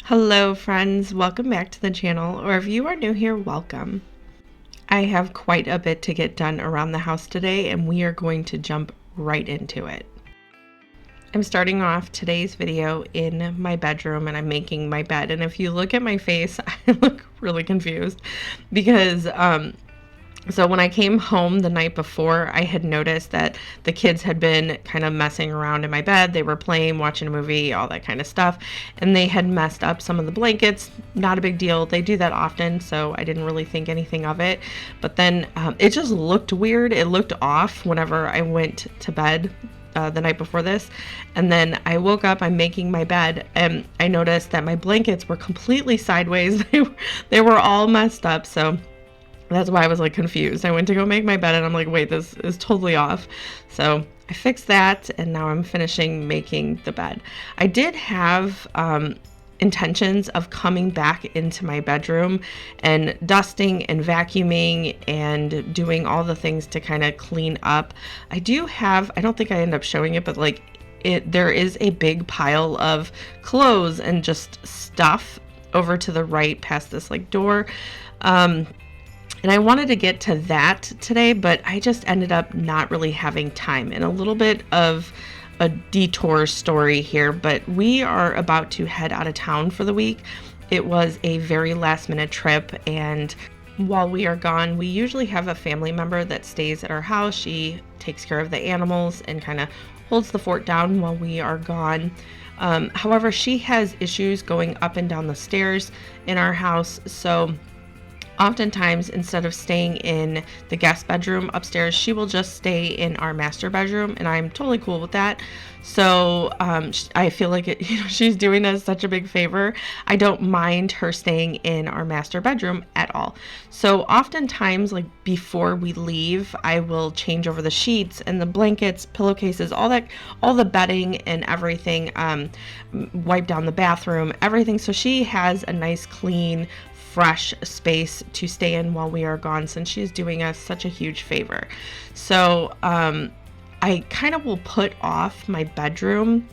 Hello friends, welcome back to the channel, or if you are new here, welcome. I have quite a bit to get done around the house today and we are going to jump right into it. I'm starting off today's video in my bedroom and I'm making my bed, and if you look at my face, I look really confused because so when I came home the night before, I had noticed that the kids had been kind of messing around in my bed. They were playing, watching a movie, all that kind of stuff. And they had messed up some of the blankets. Not a big deal. They do that often, so I didn't really think anything of it. But then it just looked weird. It looked off whenever I went to bed the night before this. And then I woke up, I'm making my bed, and I noticed that my blankets were completely sideways. They were all messed up. So that's why I was like confused. I went to go make my bed and I'm like, wait, this is totally off. So I fixed that and now I'm finishing making the bed. I did have intentions of coming back into my bedroom and dusting and vacuuming and doing all the things to kind of clean up. I don't think I end up showing it, but like there is a big pile of clothes and just stuff over to the right past this like door. And I wanted to get to that today, but I just ended up not really having time, and a little bit of a detour story here, but we are about to head out of town for the week. It was a very last minute trip, and while we are gone, we usually have a family member that stays at our house. She takes care of the animals and kind of holds the fort down while we are gone. However, she has issues going up and down the stairs in our house, so oftentimes, instead of staying in the guest bedroom upstairs, she will just stay in our master bedroom, and I'm totally cool with that. So I feel like she's doing us such a big favor. I don't mind her staying in our master bedroom at all. So oftentimes, like before we leave, I will change over the sheets and the blankets, pillowcases, all the bedding and everything, wipe down the bathroom, everything. So she has a nice, clean, fresh space to stay in while we are gone, since she's doing us such a huge favor. So I kind of will put off my bedroom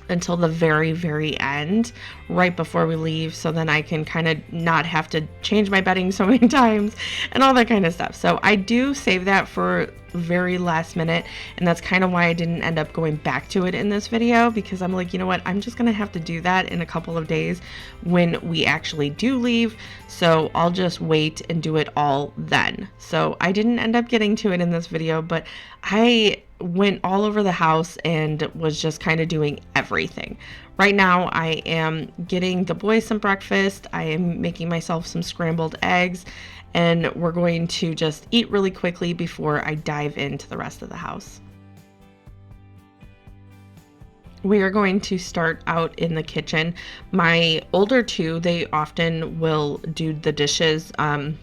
until the very, very end, right before we leave, so then I can kind of not have to change my bedding so many times and all that kind of stuff. So I do save that for very last minute, and that's kind of why I didn't end up going back to it in this video, because I'm like, you know what, I'm just gonna have to do that in a couple of days when we actually do leave, so I'll just wait and do it all then. So I didn't end up getting to it in this video, but I went all over the house and was just kind of doing everything. Right now I am getting the boys some breakfast. I am making myself some scrambled eggs, and we're going to just eat really quickly before I dive into the rest of the house. We are going to start out in the kitchen. My older two, they often will do the dishes, and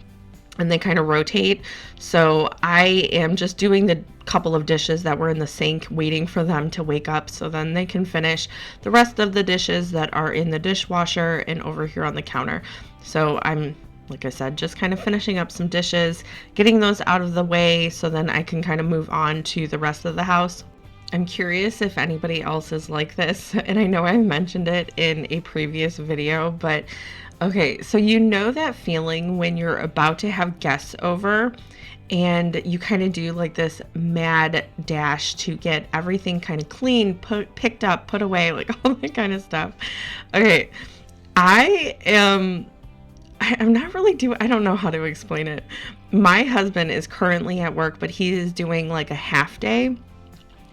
they kind of rotate. So I am just doing the couple of dishes that were in the sink, waiting for them to wake up so then they can finish the rest of the dishes that are in the dishwasher and over here on the counter. So I'm, like I said, just kind of finishing up some dishes, getting those out of the way so then I can kind of move on to the rest of the house. I'm curious if anybody else is like this, and I know I mentioned it in a previous video, but okay, so you know that feeling when you're about to have guests over and you kind of do like this mad dash to get everything kind of clean, picked up, put away, like all that kind of stuff. Okay, I'm not really I don't know how to explain it. My husband is currently at work, but he is doing like a half day.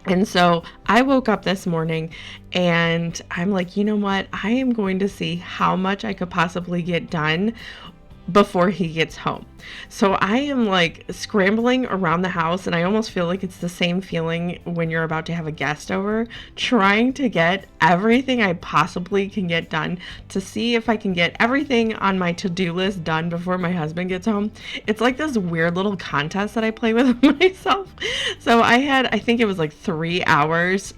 And so I woke up this morning and I'm like, you know what? I am going to see how much I could possibly get done before he gets home. So I am like scrambling around the house, and I almost feel like it's the same feeling when you're about to have a guest over, trying to get everything I possibly can get done to see if I can get everything on my to-do list done before my husband gets home. It's like this weird little contest that I play with myself. So I think it was like 3 hours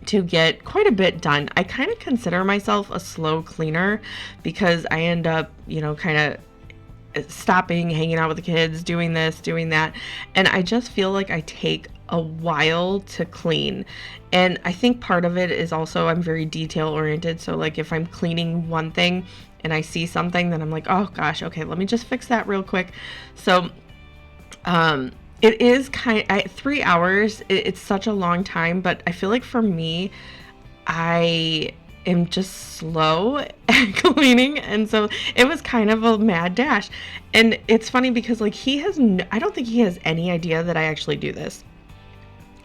to get quite a bit done. I kind of consider myself a slow cleaner because I end up, kind of stopping, hanging out with the kids, doing this, doing that. And I just feel like I take a while to clean. And I think part of it is also I'm very detail oriented. So like if I'm cleaning one thing and I see something, then I'm like, oh gosh, okay, let me just fix that real quick. So it is 3 hours. It's such a long time, but I feel like for me, I am just slow at cleaning, and so it was kind of a mad dash. And it's funny because like I don't think he has any idea that I actually do this.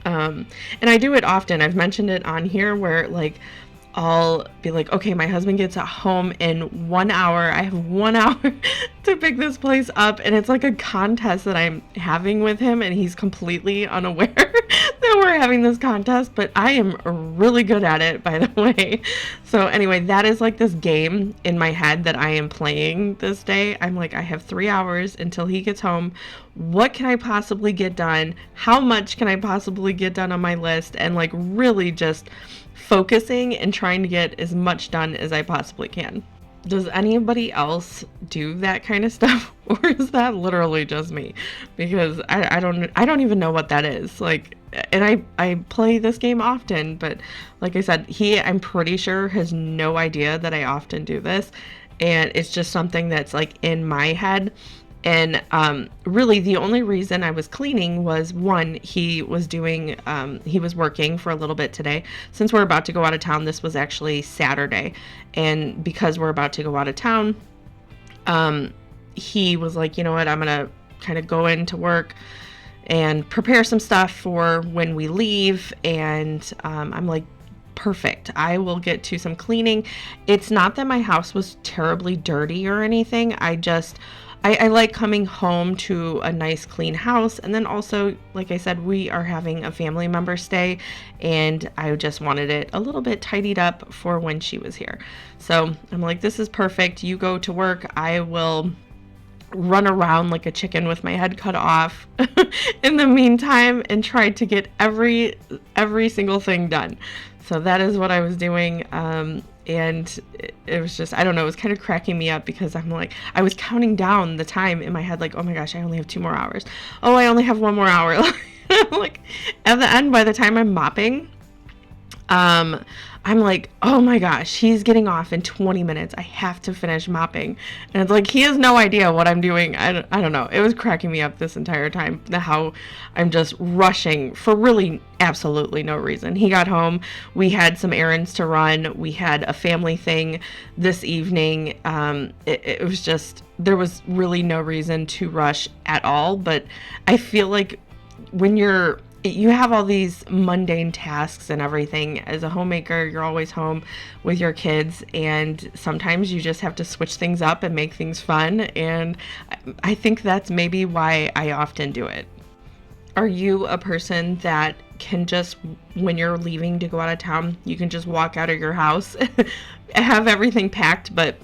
And I do it often. I've mentioned it on here where like I'll be like, okay, my husband gets home in 1 hour. I have 1 hour to pick this place up. And it's like a contest that I'm having with him. And he's completely unaware that we're having this contest. But I am really good at it, by the way. So anyway, that is like this game in my head that I am playing this day. I'm like, I have 3 hours until he gets home. What can I possibly get done? How much can I possibly get done on my list? And like really just focusing and trying to get as much done as I possibly can. Does anybody else do that kind of stuff, or is that literally just me? Because I don't even know what that is. Like, and I play this game often, but like I said, I'm pretty sure has no idea that I often do this, and it's just something that's like in my head. And really the only reason I was cleaning was one, he was working for a little bit today. Since we're about to go out of town, this was actually Saturday. And because we're about to go out of town, he was like, you know what, I'm going to kind of go into work and prepare some stuff for when we leave. And I'm like, perfect. I will get to some cleaning. It's not that my house was terribly dirty or anything. I like coming home to a nice clean house. And then also, like I said, we are having a family member stay, and I just wanted it a little bit tidied up for when she was here. So I'm like, this is perfect. You go to work. I will run around like a chicken with my head cut off in the meantime and try to get every single thing done. So that is what I was doing. And it was just, I don't know, it was kind of cracking me up because I'm like, I was counting down the time in my head, like, oh my gosh, I only have 2 more hours. Oh, I only have 1 more hour. Like at the end, by the time I'm mopping, I'm like, oh my gosh, he's getting off in 20 minutes. I have to finish mopping. And it's like, he has no idea what I'm doing. I don't know. It was cracking me up this entire time, how I'm just rushing for really absolutely no reason. He got home. We had some errands to run. We had a family thing this evening. It was just, there was really no reason to rush at all. But I feel like when you have all these mundane tasks and everything. As a homemaker, you're always home with your kids, and sometimes you just have to switch things up and make things fun. And I think that's maybe why I often do it. Are you a person that can just, when you're leaving to go out of town, you can just walk out of your house, have everything packed, but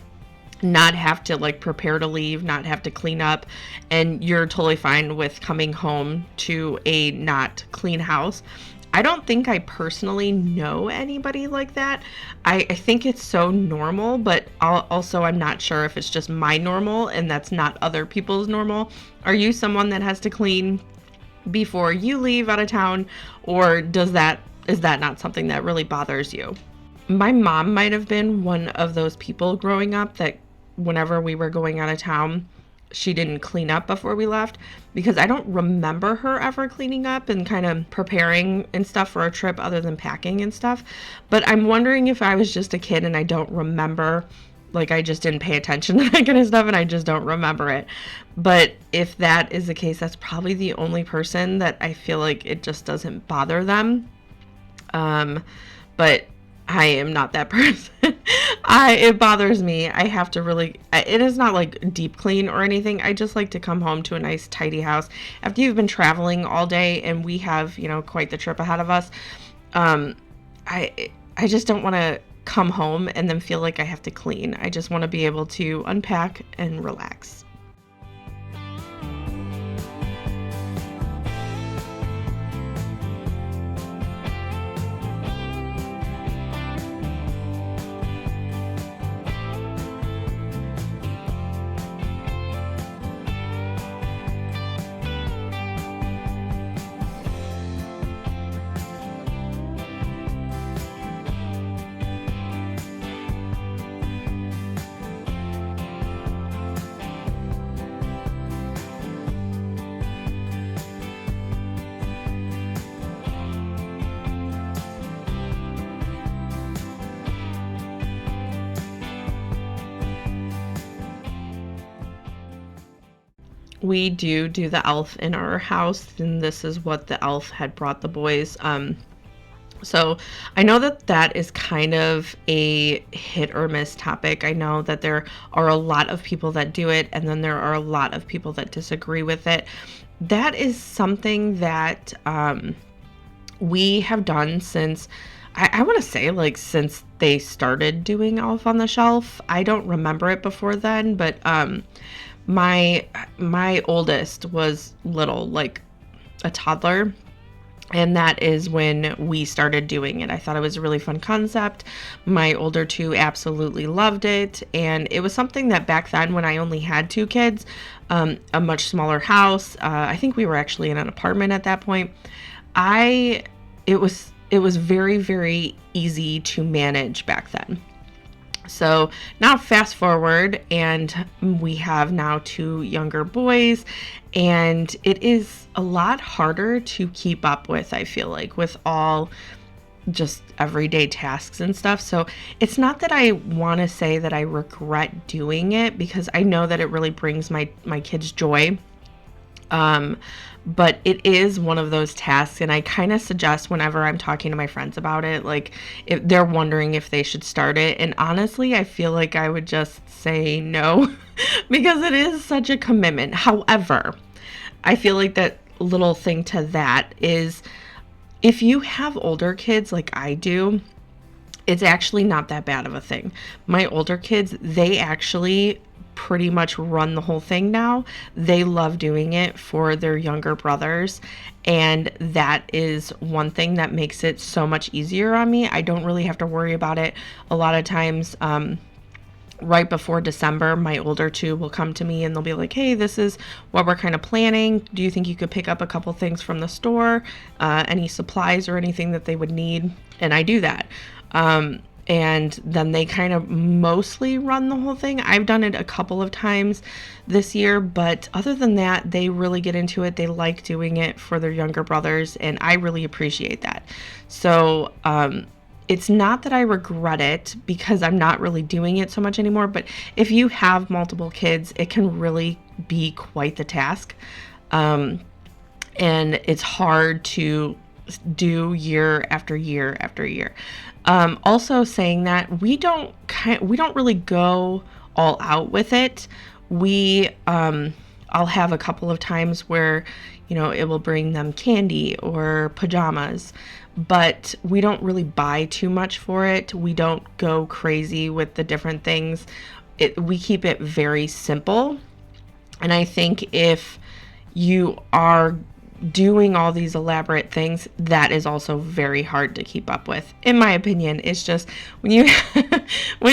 not have to like prepare to leave, not have to clean up, and you're totally fine with coming home to a not clean house? I don't think I personally know anybody like that. I think it's so normal, but I'm not sure if it's just my normal and that's not other people's normal. Are you someone that has to clean before you leave out of town, or is that not something that really bothers you? My mom might have been one of those people growing up that whenever we were going out of town, she didn't clean up before we left, because I don't remember her ever cleaning up and kind of preparing and stuff for a trip other than packing and stuff. But I'm wondering if I was just a kid and I don't remember, like I just didn't pay attention to that kind of stuff and I just don't remember it. But if that is the case, that's probably the only person that I feel like it just doesn't bother them. But I am not that person. It bothers me. I have to really, it is not like deep clean or anything. I just like to come home to a nice tidy house after you've been traveling all day, and we have, quite the trip ahead of us. I just don't want to come home and then feel like I have to clean. I just want to be able to unpack and relax. we do the elf in our house, and this is what the elf had brought the boys. So I know that that is kind of a hit or miss topic. I know that there are a lot of people that do it, and then there are a lot of people that disagree with it. That is something that we have done since, I want to say, like, since they started doing Elf on the Shelf. I don't remember it before then, but my oldest was little, like a toddler, and that is when we started doing it. I thought it was a really fun concept. My older two absolutely loved it. And it was something that back then, when I only had two kids, a much smaller house, I think we were actually in an apartment at that point. It was very, very easy to manage back then. So now fast forward, and we have now two younger boys, and it is a lot harder to keep up with, I feel like, with all just everyday tasks and stuff. So it's not that I want to say that I regret doing it, because I know that it really brings my kids joy. But it is one of those tasks, and I kind of suggest whenever I'm talking to my friends about it, like if they're wondering if they should start it. And honestly, I feel like I would just say no because it is such a commitment. However, I feel like that little thing to that is, if you have older kids like I do, it's actually not that bad of a thing. My older kids, they actually pretty much run the whole thing now. They love doing it for their younger brothers, and that is one thing that makes it so much easier on me. I don't really have to worry about it. A lot of times, right before December, my older two will come to me and they'll be like, hey, this is what we're kind of planning. Do you think you could pick up a couple things from the store? Any supplies or anything that they would need? And I do that. And then they kind of mostly run the whole thing. I've done it a couple of times this year, but other than that, they really get into it. They like doing it for their younger brothers, and I really appreciate that. So, it's not that I regret it, because I'm not really doing it so much anymore, but if you have multiple kids, it can really be quite the task. And it's hard to do year after year after year. Also saying that we don't really go all out with it. I'll have a couple of times where, it will bring them candy or pajamas, but we don't really buy too much for it. We don't go crazy with the different things. We keep it very simple. And I think if you are doing all these elaborate things, that is also very hard to keep up with, in my opinion. It's just when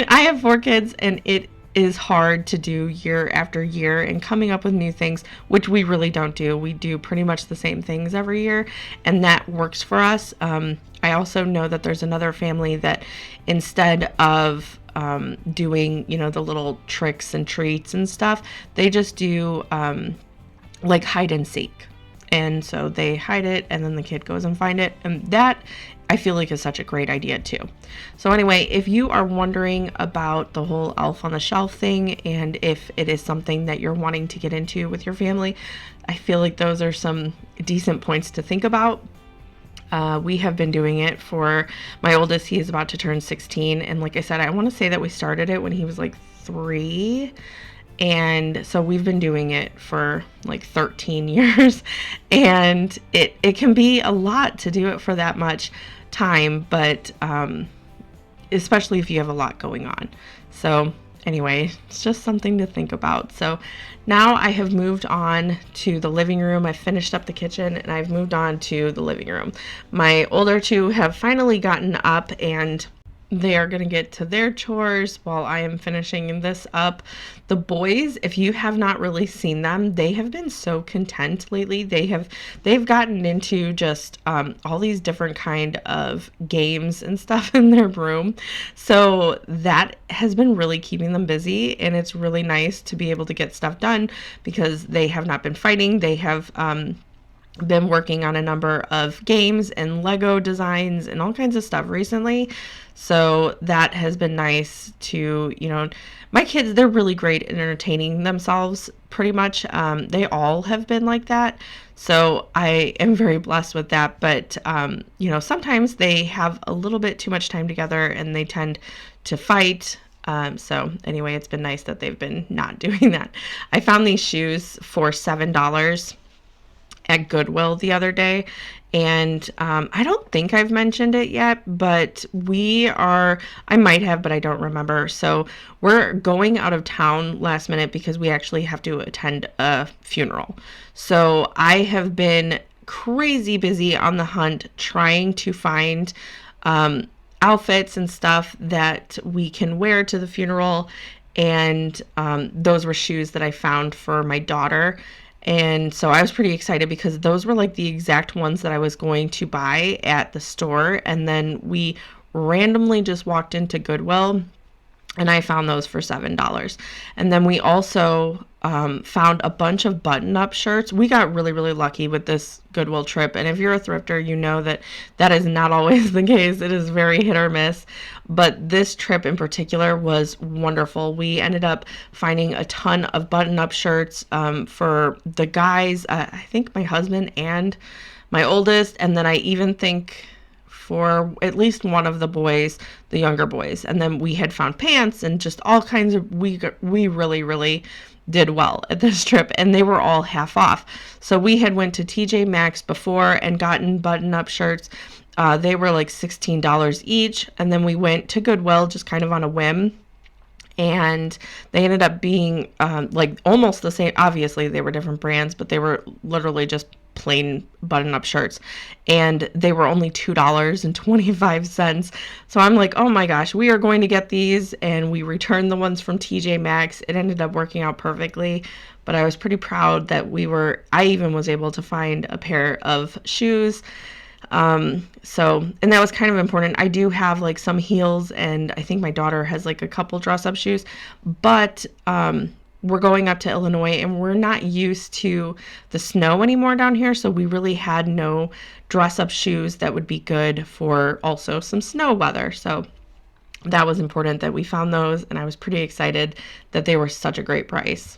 I have 4 kids, and it is hard to do year after year and coming up with new things, which we really don't do. We do pretty much the same things every year, and that works for us. I also know that there's another family that, instead of doing, the little tricks and treats and stuff, they just do like hide and seek. And so they hide it, and then the kid goes and find it. And that, I feel like, is such a great idea too. So anyway, if you are wondering about the whole Elf on the Shelf thing, and if it is something that you're wanting to get into with your family, I feel like those are some decent points to think about. We have been doing it for my oldest. He is about to turn 16. And like I said, I want to say that we started it when he was like 3. And so we've been doing it for like 13 years, and it can be a lot to do it for that much time, but especially if you have a lot going on. So anyway, it's just something to think about. So now I have moved on to the living room. I finished up the kitchen, and I've moved on to the living room. My older two have finally gotten up, and they are going to get to their chores while I am finishing this up. The boys, if you have not really seen them, they have been so content lately. They've gotten into just all these different kind of games and stuff in their room. So that has been really keeping them busy, and it's really nice to be able to get stuff done because they have not been fighting. They have been working on a number of games and Lego designs and all kinds of stuff recently. So that has been nice to, my kids, they're really great at entertaining themselves pretty much. They all have been like that. So I am very blessed with that. But, sometimes they have a little bit too much time together and they tend to fight. So anyway, it's been nice that they've been not doing that. I found these shoes for $7 at Goodwill the other day, and I don't think I've mentioned it yet, but I might have, but I don't remember. So we're going out of town last minute because we actually have to attend a funeral. So I have been crazy busy on the hunt trying to find outfits and stuff that we can wear to the funeral, and those were shoes that I found for my daughter. And so I was pretty excited because those were like the exact ones that I was going to buy at the store. And then we randomly just walked into Goodwill and I found those for $7. And then we also found a bunch of button-up shirts. We got really, really lucky with this Goodwill trip. And if you're a thrifter, you know that that is not always the case. It is very hit or miss. But this trip in particular was wonderful. We ended up finding a ton of button-up shirts for the guys, I think my husband and my oldest. And then I even think for at least one of the boys, the younger boys. And then we had found pants and just all kinds of, we really, really did well at this trip, and they were all half off. So we had went to TJ Maxx before and gotten button-up shirts. They were like $16 each. And then we went to Goodwill just kind of on a whim, and they ended up being like almost the same. Obviously they were different brands, but they were literally just plain button-up shirts, and they were only $2.25. So I'm like, oh my gosh, we are going to get these. And we returned the ones from TJ Maxx. It ended up working out perfectly, but I was pretty proud that I even was able to find a pair of shoes. And that was kind of important. I do have like some heels, and I think my daughter has like a couple dress-up shoes, but we're going up to Illinois and we're not used to the snow anymore down here. So we really had no dress-up shoes that would be good for also some snow weather. So that was important that we found those, and I was pretty excited that they were such a great price.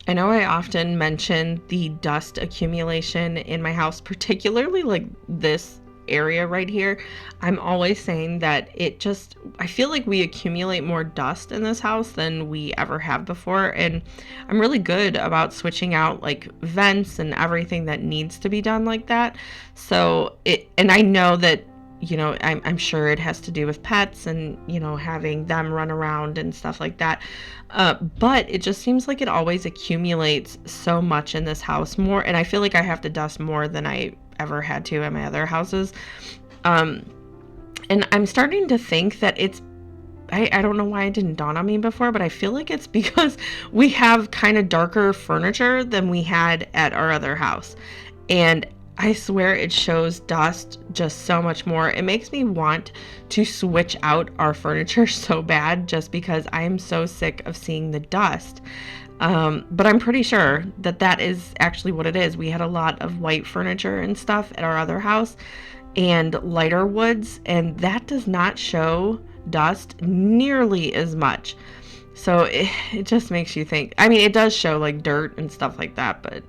I know I often mention the dust accumulation in my house, particularly like this area right here. I'm always saying that I feel like we accumulate more dust in this house than we ever have before. And I'm really good about switching out like vents and everything that needs to be done like that. And I know that, I'm sure it has to do with pets and, having them run around and stuff like that. But it just seems like it always accumulates so much in this house more. And I feel like I have to dust more than I ever had to at my other houses. And I'm starting to think that I don't know why it didn't dawn on me before, but I feel like it's because we have kind of darker furniture than we had at our other house. And I swear it shows dust just so much more. It makes me want to switch out our furniture so bad just because I am so sick of seeing the dust. But I'm pretty sure that is actually what it is. We had a lot of white furniture and stuff at our other house and lighter woods, and that does not show dust nearly as much. So it just makes you think. I mean, it does show like dirt and stuff like that, but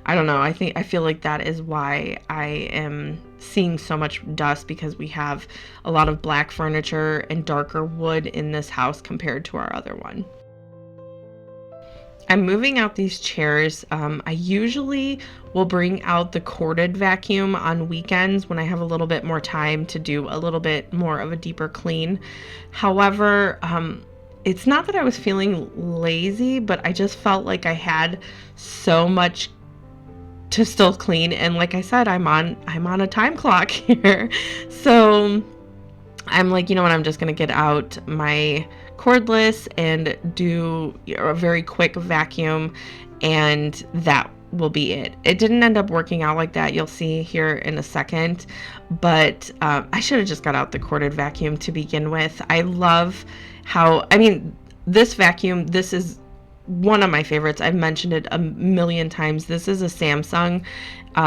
I don't know. I feel like that is why I am seeing so much dust, because we have a lot of black furniture and darker wood in this house compared to our other one. I'm moving out these chairs. I usually will bring out the corded vacuum on weekends when I have a little bit more time to do a little bit more of a deeper clean. However, it's not that I was feeling lazy, but I just felt like I had so much to still clean. And like I said, I'm on a time clock here. So I'm like, you know what, I'm just going to get out my cordless and do a very quick vacuum, and that will be it. It didn't end up working out like that. You'll see here in a second, but I should have just got out the corded vacuum to begin with. I love this vacuum, this is one of my favorites. I've mentioned it a million times. This is a Samsung.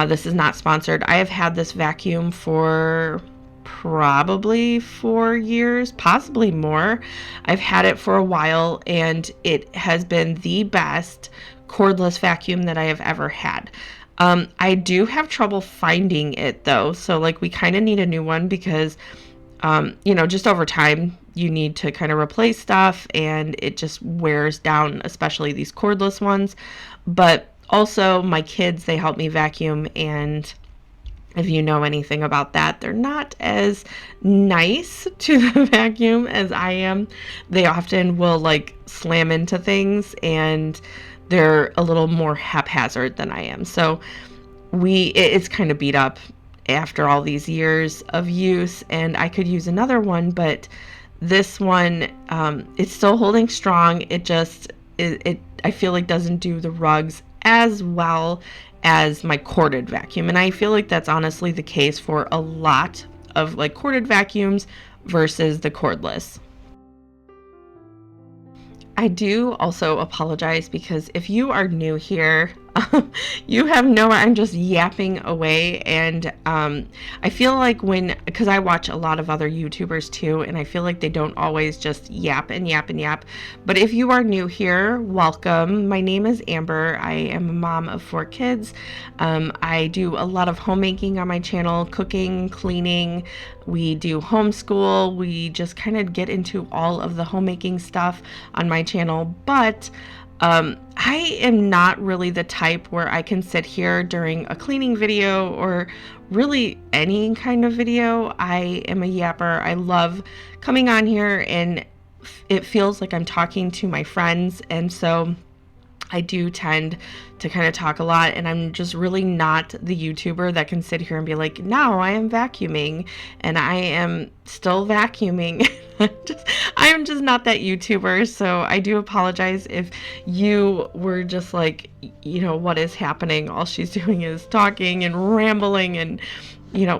This is not sponsored. I have had this vacuum for probably 4 years, possibly more. I've had it for a while, and it has been the best cordless vacuum that I have ever had. I do have trouble finding it though, so like we kind of need a new one because just over time you need to kind of replace stuff and it just wears down, especially these cordless ones. But also my kids, they help me vacuum, and if you know anything about that, they're not as nice to the vacuum as I am. They often will like slam into things, and they're a little more haphazard than I am. So it's kind of beat up after all these years of use, and I could use another one, but this one, it's still holding strong. I feel like doesn't do the rugs as well as my corded vacuum. And I feel like that's honestly the case for a lot of like corded vacuums versus the cordless. I do also apologize because if you are new here, you have I'm just yapping away, and I feel like because I watch a lot of other YouTubers too, and I feel like they don't always just yap and yap and yap. But if you are new here, welcome. My name is Amber. I am a mom of 4 kids. I do a lot of homemaking on my channel, cooking, cleaning. We do homeschool. We just kind of get into all of the homemaking stuff on my channel, but I am not really the type where I can sit here during a cleaning video or really any kind of video. I am a yapper. I love coming on here, and it feels like I'm talking to my friends, and so I do tend to kind of talk a lot, and I'm just really not the YouTuber that can sit here and be like, now I am vacuuming, and I am still vacuuming. I am just not that YouTuber, so I do apologize if you were just like, what is happening? All she's doing is talking and rambling, and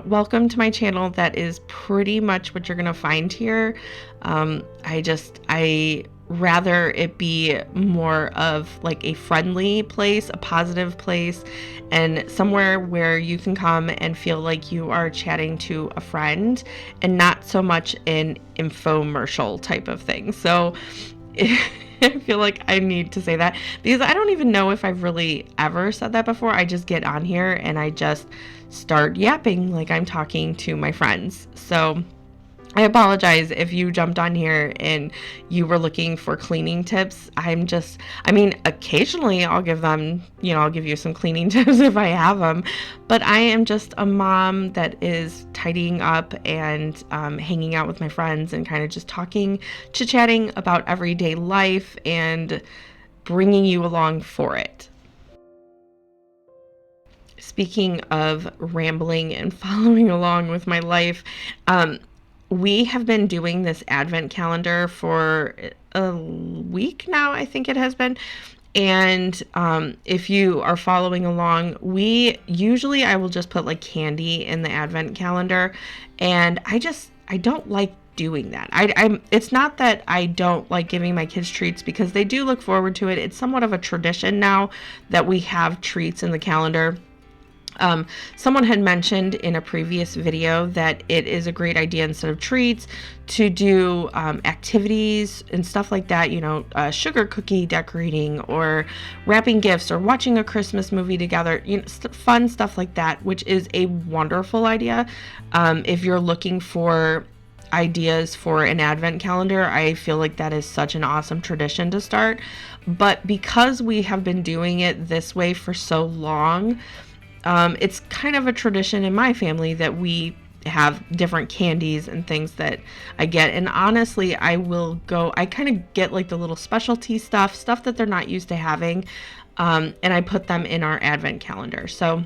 welcome to my channel. That is pretty much what you're gonna find here. I rather it be more of like a friendly place, a positive place, and somewhere where you can come and feel like you are chatting to a friend, and not so much an infomercial type of thing. So I feel like I need to say that because I don't even know if I've really ever said that before. I just get on here and I just start yapping like I'm talking to my friends. So I apologize if you jumped on here and you were looking for cleaning tips. Occasionally I'll give them, I'll give you some cleaning tips if I have them, but I am just a mom that is tidying up and hanging out with my friends and kind of just chit-chatting about everyday life and bringing you along for it. Speaking of rambling and following along with my life, we have been doing this advent calendar for a week now, I think it has been. And if you are following along, I will just put like candy in the advent calendar. And I don't like doing that. It's not that I don't like giving my kids treats, because they do look forward to it. It's somewhat of a tradition now that we have treats in the calendar. Someone had mentioned in a previous video that it is a great idea, instead of treats, to do activities and stuff like that, sugar cookie decorating or wrapping gifts or watching a Christmas movie together, fun stuff like that, which is a wonderful idea. If you're looking for ideas for an advent calendar, I feel like that is such an awesome tradition to start. But because we have been doing it this way for so long, it's kind of a tradition in my family that we have different candies and things that I get. And honestly, I kind of get like the little specialty stuff that they're not used to having. And I put them in our advent calendar. So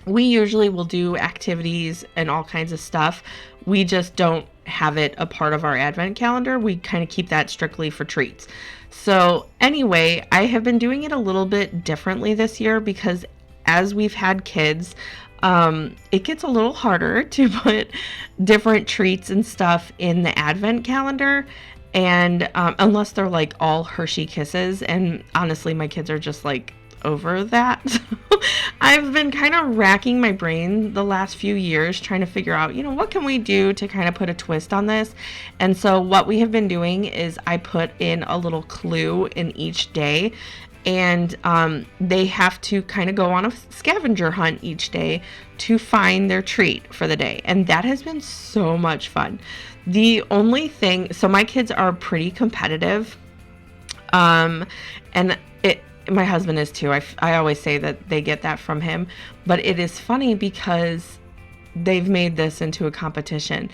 we usually will do activities and all kinds of stuff. We just don't have it a part of our advent calendar. We kind of keep that strictly for treats. So anyway, I have been doing it a little bit differently this year because as we've had kids, it gets a little harder to put different treats and stuff in the advent calendar. And unless they're like all Hershey Kisses, and honestly, my kids are just like over that. I've been kind of racking my brain the last few years trying to figure out, what can we do to kind of put a twist on this? And so what we have been doing is I put in a little clue in each day, and they have to kind of go on a scavenger hunt each day to find their treat for the day. And that has been so much fun. The only thing, so my kids are pretty competitive, and my husband is too. I always say that they get that from him, but it is funny because they've made this into a competition.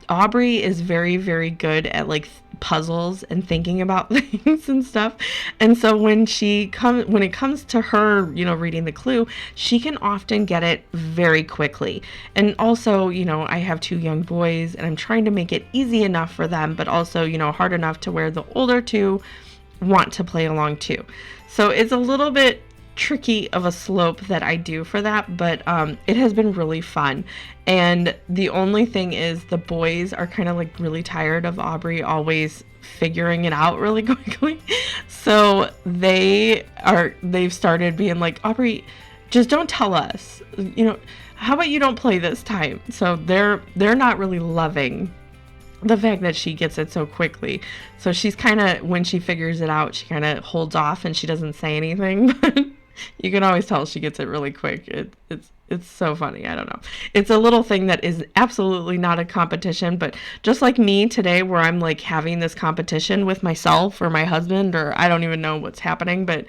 Aubrey is very, very good at like puzzles and thinking about things and stuff. And so when it comes to her, reading the clue, she can often get it very quickly. And also, I have 2 young boys and I'm trying to make it easy enough for them, but also, hard enough to where the older 2 want to play along too. So it's a little bit tricky of a slope that I do for that, but it has been really fun. And the only thing is the boys are kind of like really tired of Aubrey always figuring it out really quickly. So they've started being like, Aubrey, just don't tell us, how about you don't play this time? So they're not really loving the fact that she gets it so quickly. So she's kind of, when she figures it out, she kind of holds off and she doesn't say anything, but you can always tell she gets it really quick. It's so funny. I don't know. It's a little thing that is absolutely not a competition, but just like me today, where I'm like having this competition with myself or my husband, or I don't even know what's happening, but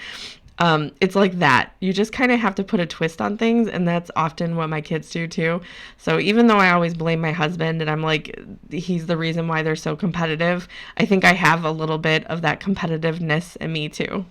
it's like that. You just kind of have to put a twist on things, and that's often what my kids do too. So even though I always blame my husband and I'm like, he's the reason why they're so competitive, I think I have a little bit of that competitiveness in me too.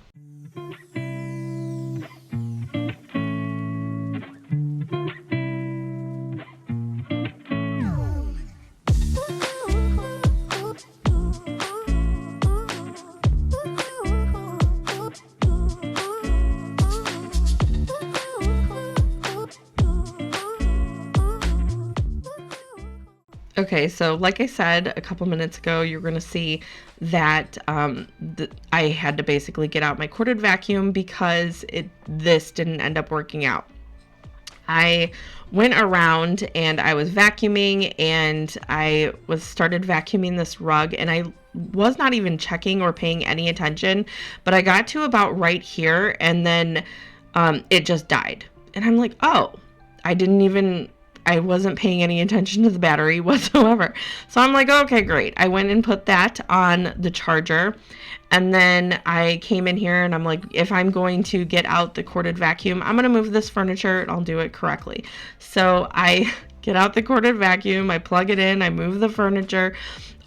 Okay, so like I said a couple minutes ago, you're going to see that I had to basically get out my corded vacuum because this didn't end up working out. I went around and I was vacuuming, and I started vacuuming this rug, and I was not even checking or paying any attention, but I got to about right here, and then it just died. And I'm like, oh, I wasn't paying any attention to the battery whatsoever. So I'm like, okay, great. I went and put that on the charger. And then I came in here and I'm like, if I'm going to get out the corded vacuum, I'm going to move this furniture and I'll do it correctly. So I get out the corded vacuum, I plug it in, I move the furniture,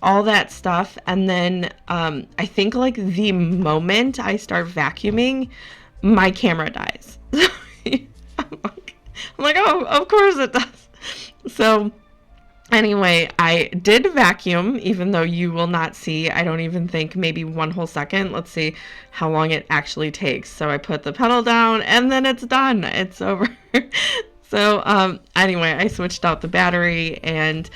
all that stuff. And then I think like the moment I start vacuuming, my camera dies. I'm like, oh, of course it does. So anyway, I did vacuum, even though you will not see, I don't even think, maybe 1 whole second. Let's see how long it actually takes. So I put the pedal down and then it's done. It's over. So anyway, I switched out the battery, and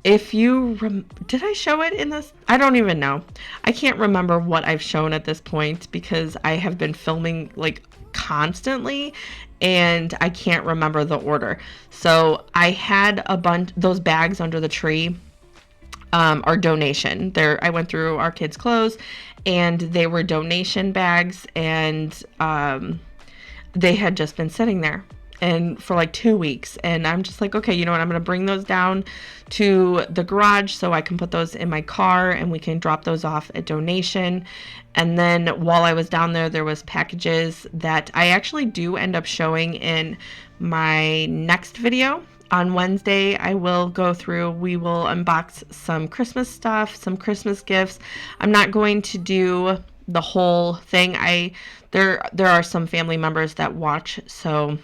if you did I show it in this? I don't even know. I can't remember what I've shown at this point because I have been filming like constantly and I can't remember the order. So I had a bunch, those bags under the tree are donation. I went through our kids' clothes and they were donation bags, and they had just been sitting there and for like 2 weeks, and I'm just like, okay, you know what, I'm going to bring those down to the garage so I can put those in my car and we can drop those off at donation. And then while I was down there was packages that I actually do end up showing in my next video. On Wednesday, I will go through, we will unbox some Christmas stuff, some Christmas gifts. I'm not going to do the whole thing. There are some family members that watch, so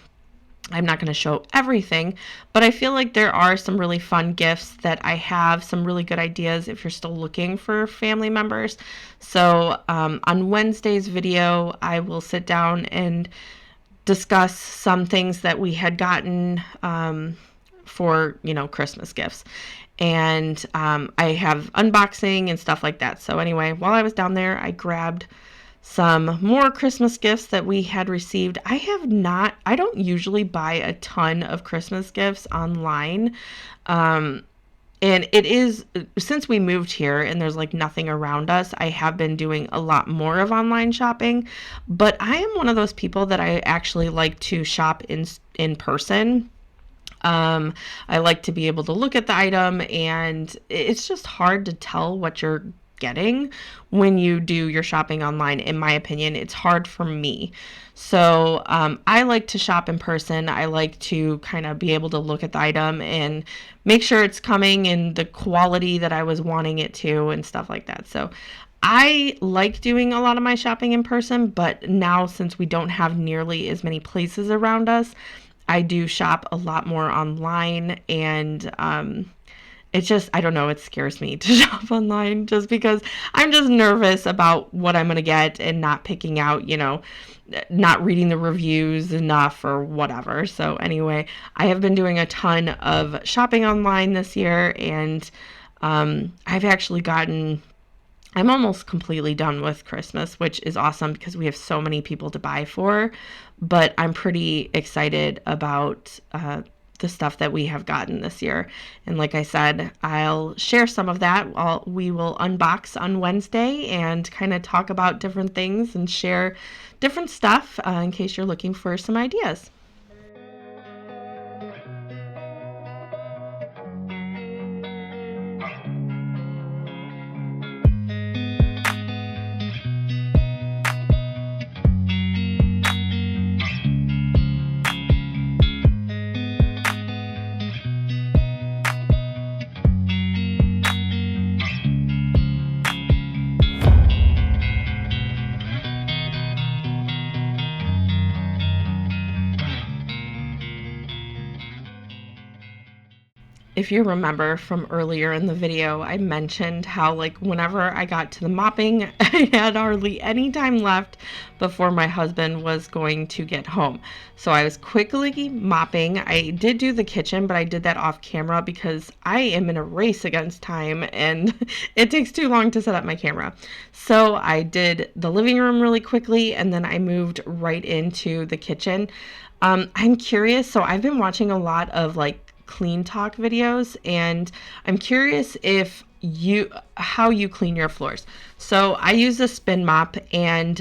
I'm not going to show everything, but I feel like there are some really fun gifts that I have, some really good ideas if you're still looking for family members. So on Wednesday's video, I will sit down and discuss some things that we had gotten for, Christmas gifts. And I have unboxing and stuff like that. So anyway, while I was down there, I grabbed some more Christmas gifts that we had received. I don't usually buy a ton of Christmas gifts online. And it is, since we moved here and there's like nothing around us, I have been doing a lot more of online shopping. But I am one of those people that I actually like to shop in person. I like to be able to look at the item, and it's just hard to tell what you're getting when you do your shopping online. In my opinion, it's hard for me. So I like to shop in person. I like to kind of be able to look at the item and make sure it's coming in the quality that I was wanting it to and stuff like that. So I like doing a lot of my shopping in person, but now since we don't have nearly as many places around us, I do shop a lot more online, and it's just, I don't know, it scares me to shop online just because I'm just nervous about what I'm going to get and not picking out, not reading the reviews enough or whatever. So anyway, I have been doing a ton of shopping online this year, and I've actually I'm almost completely done with Christmas, which is awesome because we have so many people to buy for. But I'm pretty excited about the stuff that we have gotten this year. And like I said, I'll share some of that. We will unbox on Wednesday and kind of talk about different things and share different stuff in case you're looking for some ideas. If you remember from earlier in the video, I mentioned how like whenever I got to the mopping, I had hardly any time left before my husband was going to get home. So I was quickly mopping. I did do the kitchen, but I did that off camera because I am in a race against time and it takes too long to set up my camera. So I did the living room really quickly, and then I moved right into the kitchen. I'm curious. So I've been watching a lot of like clean talk videos, and I'm curious how you clean your floors. So I use a spin mop, and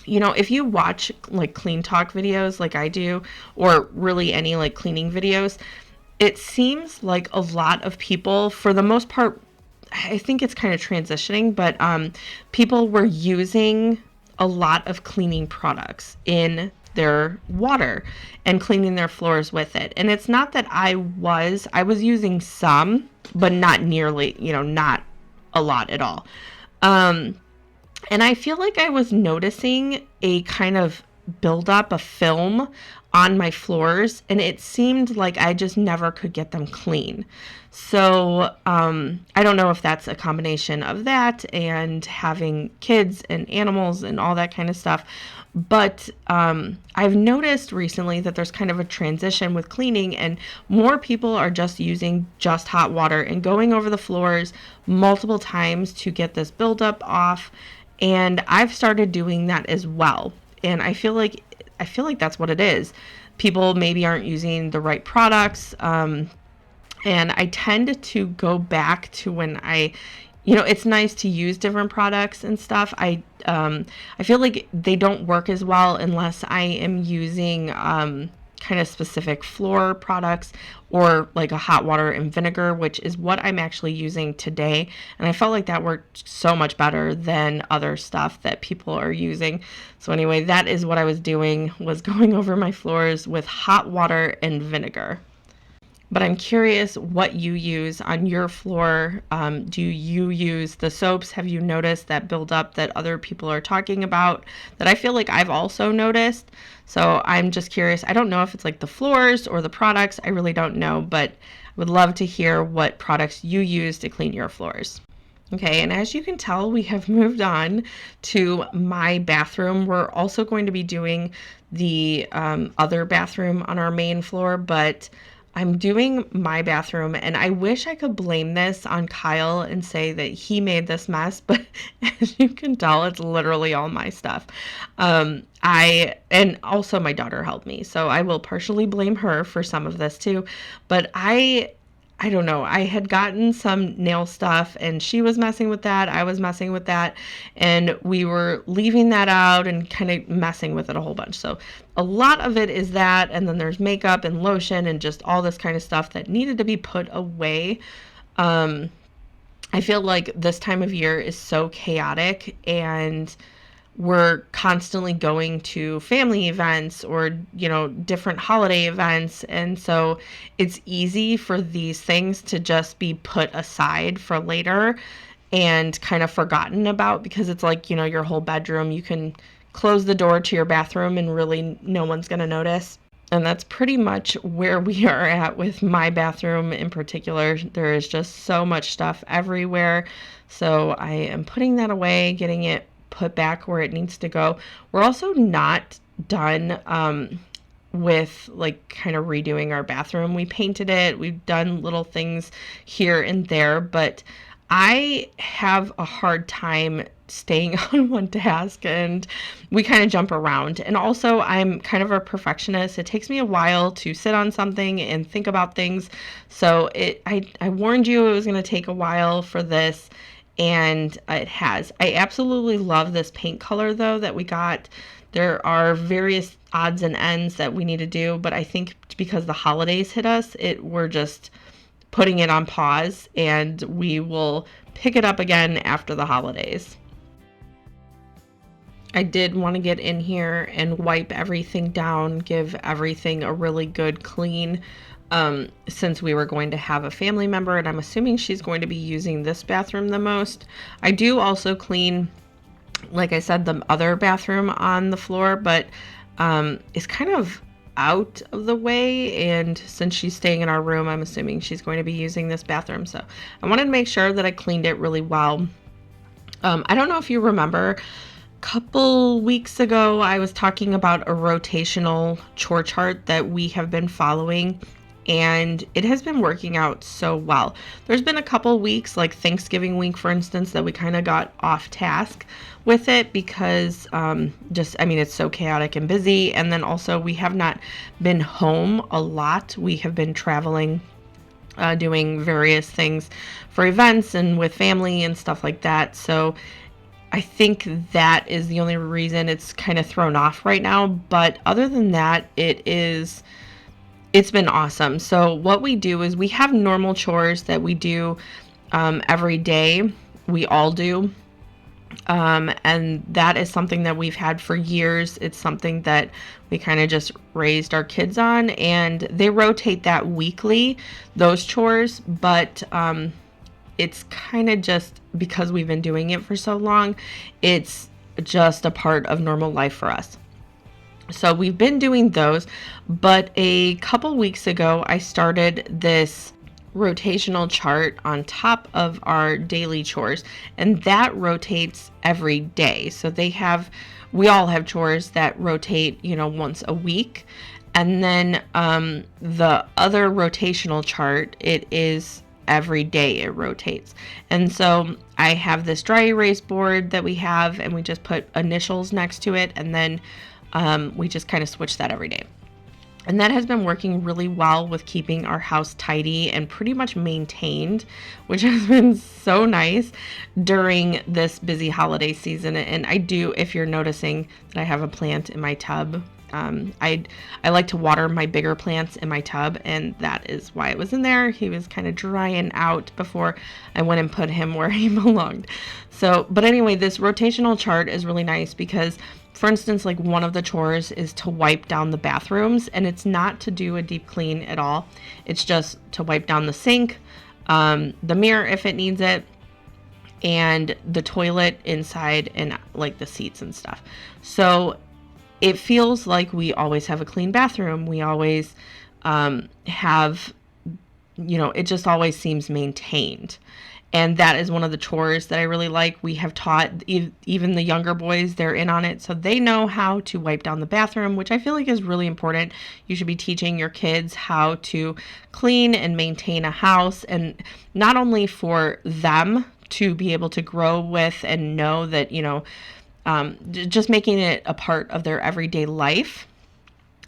if you watch like clean talk videos like I do, or really any like cleaning videos, it seems like a lot of people, for the most part, I think it's kind of transitioning, but people were using a lot of cleaning products in their water and cleaning their floors with it. And it's not that I was using some, but not nearly, not a lot at all. And I feel like I was noticing a kind of buildup of film on my floors, and it seemed like I just never could get them clean. So I don't know if that's a combination of that and having kids and animals and all that kind of stuff. But I've noticed recently that there's kind of a transition with cleaning, and more people are just using just hot water and going over the floors multiple times to get this buildup off. And I've started doing that as well. And I feel like that's what it is. People maybe aren't using the right products. And I tend to go back to when it's nice to use different products and stuff. I feel like they don't work as well unless I am using kind of specific floor products, or like a hot water and vinegar, which is what I'm actually using today. And I felt like that worked so much better than other stuff that people are using. So anyway, that is what I was doing, was going over my floors with hot water and vinegar. But I'm curious what you use on your floor. Do you use the soaps? Have you noticed that buildup that other people are talking about that I feel like I've also noticed? So I'm just curious. I don't know if it's like the floors or the products. I really don't know, but I would love to hear what products you use to clean your floors. Okay, and as you can tell, we have moved on to my bathroom. We're also going to be doing the other bathroom on our main floor, but I'm doing my bathroom, and I wish I could blame this on Kyle and say that he made this mess, but as you can tell, it's literally all my stuff. And also my daughter helped me, so I will partially blame her for some of this too. But I don't know. I had gotten some nail stuff and she was messing with that. I was messing with that. And we were leaving that out and kind of messing with it a whole bunch. So a lot of it is that. And then there's makeup and lotion and just all this kind of stuff that needed to be put away. I feel like this time of year is so chaotic, and we're constantly going to family events or, different holiday events. And so it's easy for these things to just be put aside for later and kind of forgotten about, because it's like, your whole bedroom, you can close the door to your bathroom and really no one's going to notice. And that's pretty much where we are at with my bathroom in particular. There is just so much stuff everywhere. So I am putting that away, getting it put back where it needs to go. We're also not done with like kind of redoing our bathroom. We painted it. We've done little things here and there, but I have a hard time staying on one task, and we kind of jump around. And also I'm kind of a perfectionist. It takes me a while to sit on something and think about things. So I warned you it was going to take a while for this, and it has. I absolutely love this paint color though that we got. There are various odds and ends that we need to do, but I think because the holidays hit us, we're just putting it on pause, and we will pick it up again after the holidays. I did want to get in here and wipe everything down, give everything a really good clean, since we were going to have a family member, and I'm assuming she's going to be using this bathroom the most. I do also clean, like I said, the other bathroom on the floor, but it's kind of out of the way, and since she's staying in our room, I'm assuming she's going to be using this bathroom. So I wanted to make sure that I cleaned it really well. I don't know if you remember, couple weeks ago I was talking about a rotational chore chart that we have been following, and it has been working out so well. There's been a couple weeks, like Thanksgiving week for instance, that we kind of got off task with it because it's so chaotic and busy, and then also we have not been home a lot. We have been traveling, doing various things for events and with family and stuff like that. So I think that is the only reason it's kind of thrown off right now. But other than that, it's been awesome. So what we do is we have normal chores that we do every day. We all do. And that is something that we've had for years. It's something that we kind of just raised our kids on, and they rotate that weekly, those chores. But it's kind of just because we've been doing it for so long, it's just a part of normal life for us. So we've been doing those, but a couple weeks ago, I started this rotational chart on top of our daily chores, and that rotates every day. So we all have chores that rotate, once a week. And then the other rotational chart, it is every day it rotates. And so I have this dry erase board that we have, and we just put initials next to it, and then we just kind of switch that every day. And that has been working really well with keeping our house tidy and pretty much maintained, which has been so nice during this busy holiday season. And I do, if you're noticing that I have a plant in my tub, I like to water my bigger plants in my tub, and that is why it was in there. He was kind of drying out before I went and put him where he belonged. So, but anyway, this rotational chart is really nice because, for instance, like one of the chores is to wipe down the bathrooms, and it's not to do a deep clean at all. It's just to wipe down the sink, the mirror if it needs it, and the toilet inside and like the seats and stuff. So it feels like we always have a clean bathroom. We always have, it just always seems maintained. And that is one of the chores that I really like. We have taught even the younger boys, they're in on it. So they know how to wipe down the bathroom, which I feel like is really important. You should be teaching your kids how to clean and maintain a house, and not only for them to be able to grow with and know that, just making it a part of their everyday life,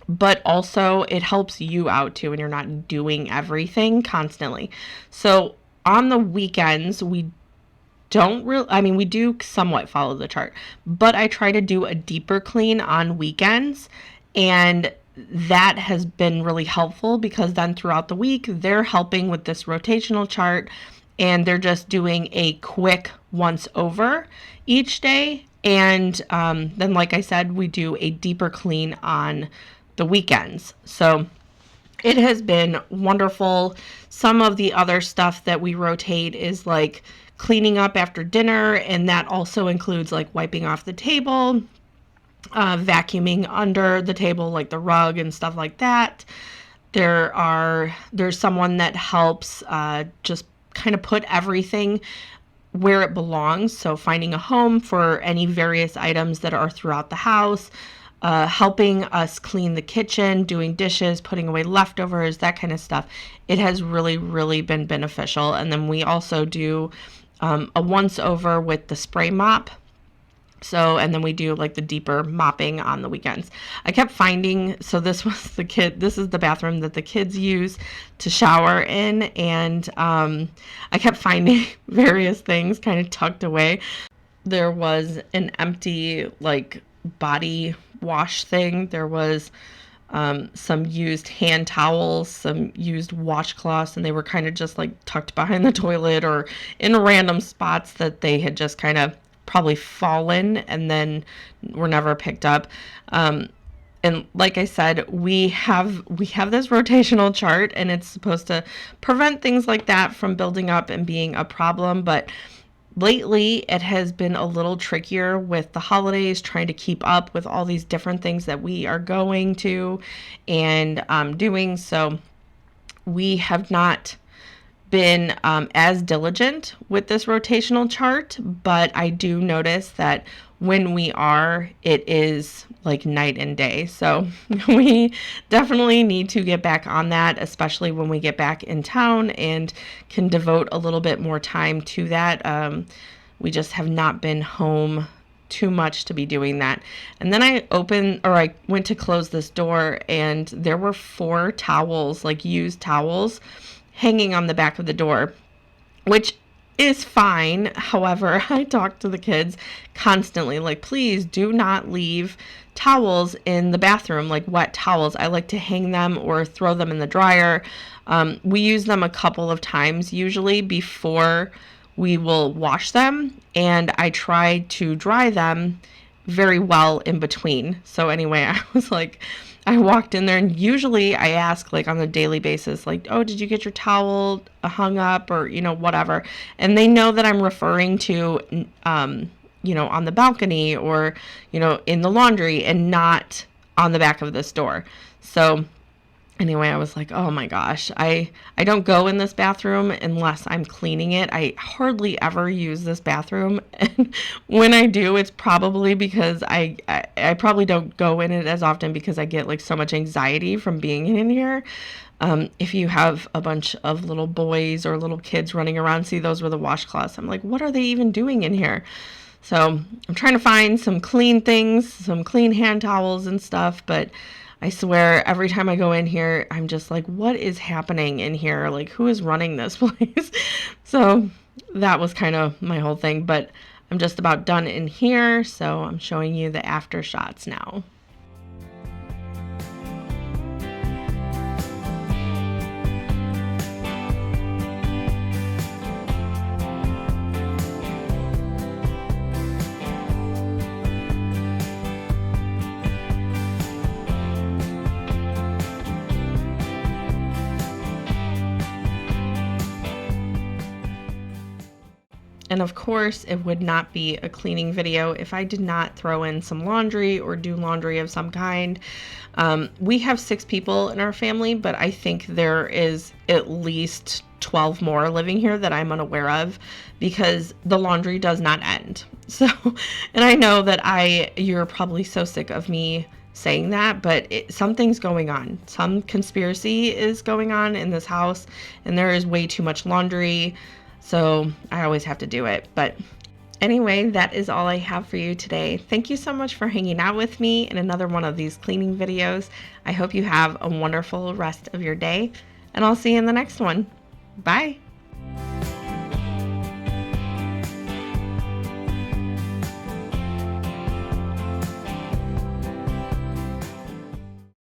but also it helps you out too, and you're not doing everything constantly. So on the weekends, we don't really, I mean, we do somewhat follow the chart, but I try to do a deeper clean on weekends. And that has been really helpful because then throughout the week, they're helping with this rotational chart, and they're just doing a quick once over each day. And then, like I said, we do a deeper clean on the weekends. So it has been wonderful. Some of the other stuff that we rotate is like cleaning up after dinner, and that also includes like wiping off the table, vacuuming under the table, like the rug and stuff like that. There's someone that helps just kind of put everything where it belongs. So finding a home for any various items that are throughout the house, helping us clean the kitchen, doing dishes, putting away leftovers, that kind of stuff. It has really, really been beneficial. And then we also do a once over with the spray mop. So, and then we do like the deeper mopping on the weekends. I kept finding, so this is the bathroom that the kids use to shower in. And I kept finding various things kind of tucked away. There was an empty like body wash thing. There was some used hand towels, some used washcloths, and they were kind of just like tucked behind the toilet or in random spots that they had just kind of probably fallen and then were never picked up. And like I said, we have this rotational chart, and it's supposed to prevent things like that from building up and being a problem. But lately, it has been a little trickier with the holidays, trying to keep up with all these different things that we are going to and doing. So we have not been as diligent with this rotational chart, but I do notice that when we are, it is like night and day. So we definitely need to get back on that, especially when we get back in town and can devote a little bit more time to that. We just have not been home too much to be doing that. And then I went to close this door, and there were 4 towels, like used towels, hanging on the back of the door, which is fine. However, I talk to the kids constantly, like, please do not leave towels in the bathroom, like wet towels. I like to hang them or throw them in the dryer. We use them a couple of times usually before we will wash them, and I try to dry them very well in between. So anyway, I was like, I walked in there, and usually I ask like on a daily basis, like, oh, did you get your towel hung up, or, whatever. And they know that I'm referring to, on the balcony or, in the laundry, and not on the back of this door. So anyway, I was like, oh my gosh, I don't go in this bathroom unless I'm cleaning it. I hardly ever use this bathroom. And when I do, it's probably because I probably don't go in it as often because I get like so much anxiety from being in here. If you have a bunch of little boys or little kids running around, see, those were the washcloths. I'm like, what are they even doing in here? So I'm trying to find some clean things, some clean hand towels and stuff, but I swear every time I go in here, I'm just like, what is happening in here? Like, who is running this place? So that was kind of my whole thing, but I'm just about done in here. So I'm showing you the after shots now. And of course, it would not be a cleaning video if I did not throw in some laundry or do laundry of some kind. We have 6 people in our family, but I think there is at least 12 more living here that I'm unaware of, because the laundry does not end. So, and I know that you're probably so sick of me saying that, but something's going on. Some conspiracy is going on in this house, and there is way too much laundry. So I always have to do it. But anyway, that is all I have for you today. Thank you so much for hanging out with me in another one of these cleaning videos. I hope you have a wonderful rest of your day, and I'll see you in the next one. Bye.